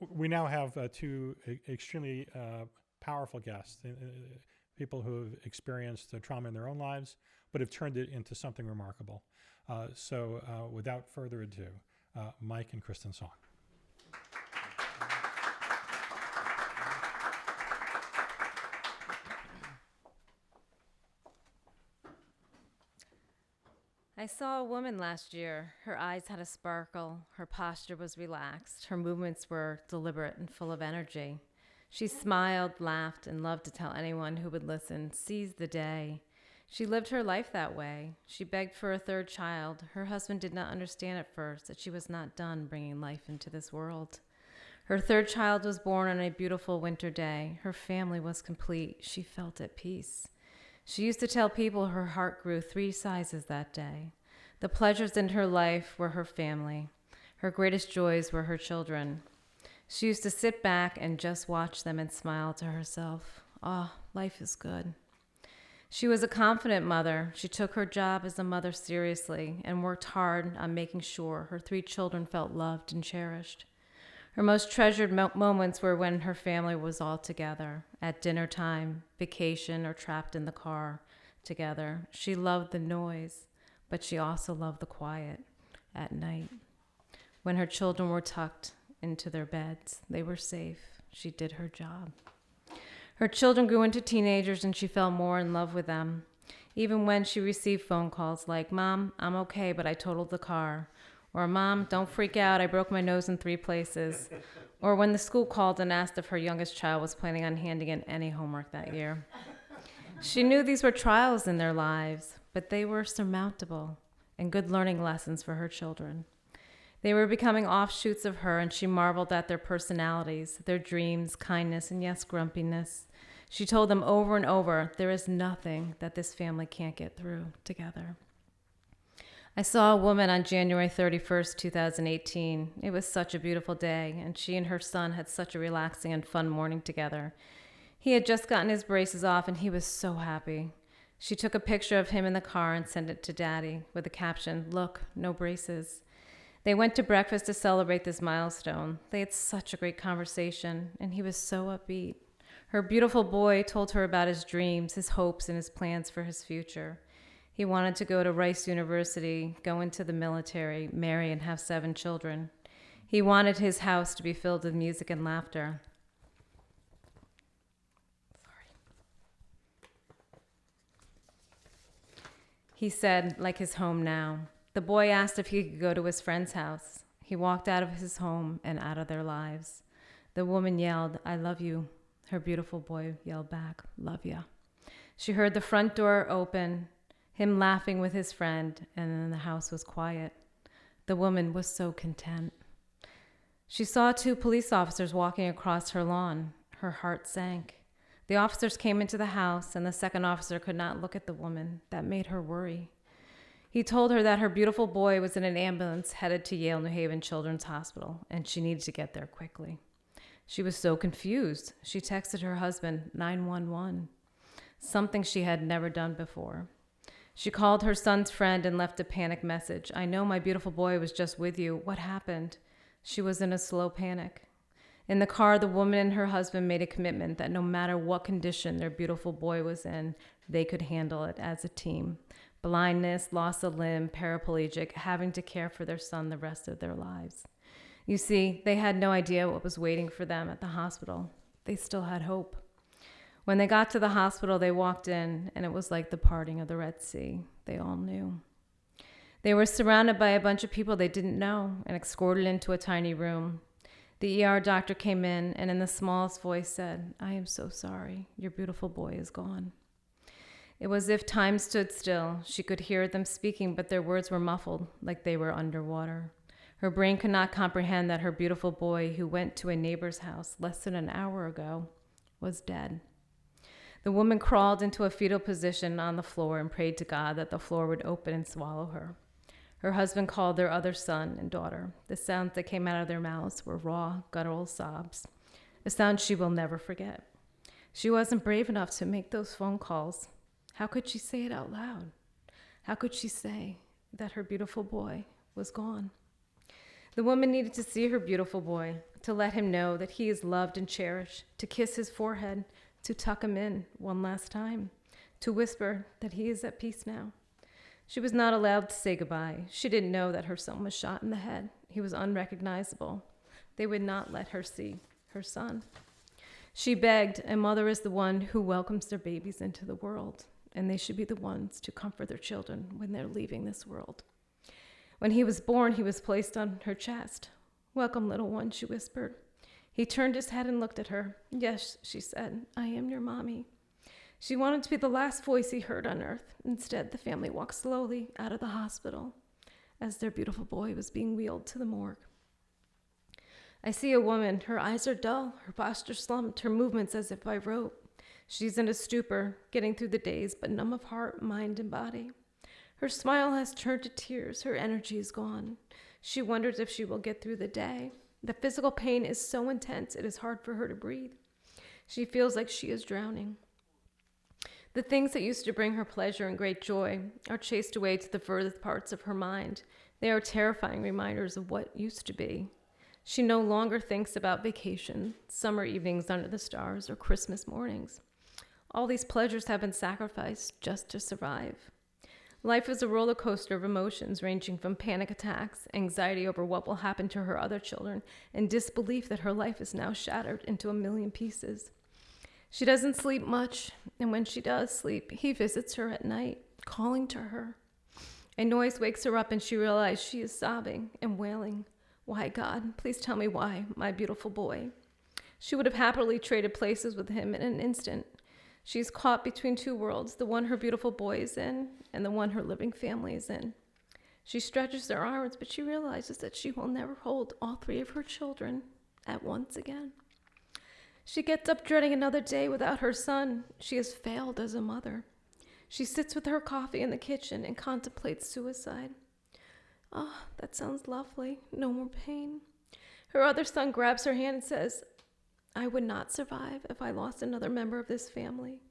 we now have two extremely powerful guests, people who have experienced trauma in their own lives, but have turned it into something remarkable. So without further ado, Mike and Kristin Song. I saw a woman last year. Her eyes had a sparkle. Her posture was relaxed. Her movements were deliberate and full of energy. She smiled, laughed, and loved to tell anyone who would listen, seize the day. She lived her life that way. She begged for a third child. Her husband did not understand at first that she was not done bringing life into this world. Her third child was born on a beautiful winter day. Her family was complete. She felt at peace. She used to tell people her heart grew 3 sizes that day. The pleasures in her life were her family. Her greatest joys were her children. She used to sit back and just watch them and smile to herself. Oh, life is good. She was a confident mother. She took her job as a mother seriously and worked hard on making sure her 3 children felt loved and cherished. Her most treasured moments were when her family was all together, at dinner time, vacation, or trapped in the car together. She loved the noise, but she also loved the quiet at night. When her children were tucked into their beds, they were safe. She did her job. Her children grew into teenagers and she fell more in love with them. Even when she received phone calls like, "Mom, I'm okay, but I totaled the car." Or, "Mom, don't freak out, I broke my nose in 3 places." Or when the school called and asked if her youngest child was planning on handing in any homework that year. She knew these were trials in their lives, but they were surmountable and good learning lessons for her children. They were becoming offshoots of her, and she marveled at their personalities, their dreams, kindness, and yes, grumpiness. She told them over and over, there is nothing that this family can't get through together. I saw a woman on January 31st, 2018. It was such a beautiful day, and she and her son had such a relaxing and fun morning together. He had just gotten his braces off, and he was so happy. She took a picture of him in the car and sent it to Daddy with the caption, "Look, no braces." They went to breakfast to celebrate this milestone. They had such a great conversation, and he was so upbeat. Her beautiful boy told her about his dreams, his hopes, and his plans for his future. He wanted to go to Rice University, go into the military, marry, and have 7 children. He wanted his house to be filled with music and laughter. He said, like his home now. The boy asked if he could go to his friend's house. He walked out of his home and out of their lives. The woman yelled, "I love you." Her beautiful boy yelled back, "Love ya." She heard the front door open, him laughing with his friend, and then the house was quiet. The woman was so content. She saw 2 police officers walking across her lawn. Her heart sank. The officers came into the house, and the second officer could not look at the woman. That made her worry. He told her that her beautiful boy was in an ambulance headed to Yale New Haven Children's Hospital, and she needed to get there quickly. She was so confused. She texted her husband 911, something she had never done before. She called her son's friend and left a panic message. "I know my beautiful boy was just with you. What happened?" She was in a slow panic. In the car, the woman and her husband made a commitment that no matter what condition their beautiful boy was in, they could handle it as a team. Blindness, loss of limb, paraplegic, having to care for their son the rest of their lives. You see, they had no idea what was waiting for them at the hospital. They still had hope. When they got to the hospital, they walked in, and it was like the parting of the Red Sea. They all knew. They were surrounded by a bunch of people they didn't know and escorted into a tiny room. The ER doctor came in and the smallest voice said, "I am so sorry. Your beautiful boy is gone." It was as if time stood still. She could hear them speaking, but their words were muffled, like they were underwater. Her brain could not comprehend that her beautiful boy, who went to a neighbor's house less than an hour ago, was dead. The woman crawled into a fetal position on the floor and prayed to God that the floor would open and swallow her. Her husband called their other son and daughter. The sounds that came out of their mouths were raw, guttural sobs, a sound she will never forget. She wasn't brave enough to make those phone calls. How could she say it out loud? How could she say that her beautiful boy was gone? The woman needed to see her beautiful boy, to let him know that he is loved and cherished, to kiss his forehead, to tuck him in one last time, to whisper that he is at peace now. She was not allowed to say goodbye. She didn't know that her son was shot in the head. He was unrecognizable. They would not let her see her son. She begged, a mother is the one who welcomes their babies into the world, and they should be the ones to comfort their children when they're leaving this world. When he was born, he was placed on her chest. "Welcome, little one," she whispered. He turned his head and looked at her. "Yes," she said, "I am your mommy." She wanted to be the last voice he heard on earth. Instead, the family walked slowly out of the hospital as their beautiful boy was being wheeled to the morgue. I see a woman. Her eyes are dull, her posture slumped, her movements as if by rope. She's in a stupor, getting through the days, but numb of heart, mind, and body. Her smile has turned to tears. Her energy is gone. She wonders if she will get through the day. The physical pain is so intense, it is hard for her to breathe. She feels like she is drowning. The things that used to bring her pleasure and great joy are chased away to the furthest parts of her mind. They are terrifying reminders of what used to be. She no longer thinks about vacation, summer evenings under the stars, or Christmas mornings. All these pleasures have been sacrificed just to survive. Life is a roller coaster of emotions ranging from panic attacks, anxiety over what will happen to her other children, and disbelief that her life is now shattered into a million pieces. She doesn't sleep much, and when she does sleep, he visits her at night, calling to her. A noise wakes her up and she realizes she is sobbing and wailing. "Why, God? Please tell me why, my beautiful boy." She would have happily traded places with him in an instant. She's caught between two worlds, the one her beautiful boy is in and the one her living family is in. She stretches her arms, but she realizes that she will never hold all three of her children at once again. She gets up dreading another day without her son. She has failed as a mother. She sits with her coffee in the kitchen and contemplates suicide. "Oh, that sounds lovely. No more pain." Her other son grabs her hand and says, "I would not survive if I lost another member of this family."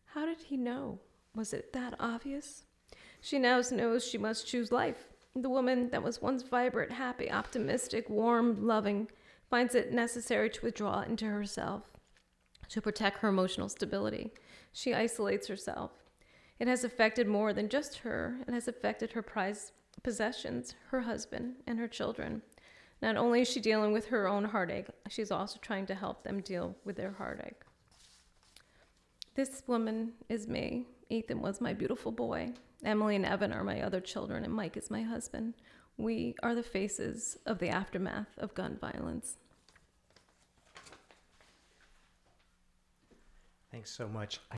How did he know? Was it that obvious? She now knows she must choose life. The woman that was once vibrant, happy, optimistic, warm, loving, finds it necessary to withdraw into herself to protect her emotional stability. She isolates herself. It has affected more than just her. It has affected her prized possessions, her husband, and her children. Not only is she dealing with her own heartache, she's also trying to help them deal with their heartache. This woman is me. Ethan was my beautiful boy. Emily and Evan are my other children, and Mike is my husband. We are the faces of the aftermath of gun violence. Thanks so much.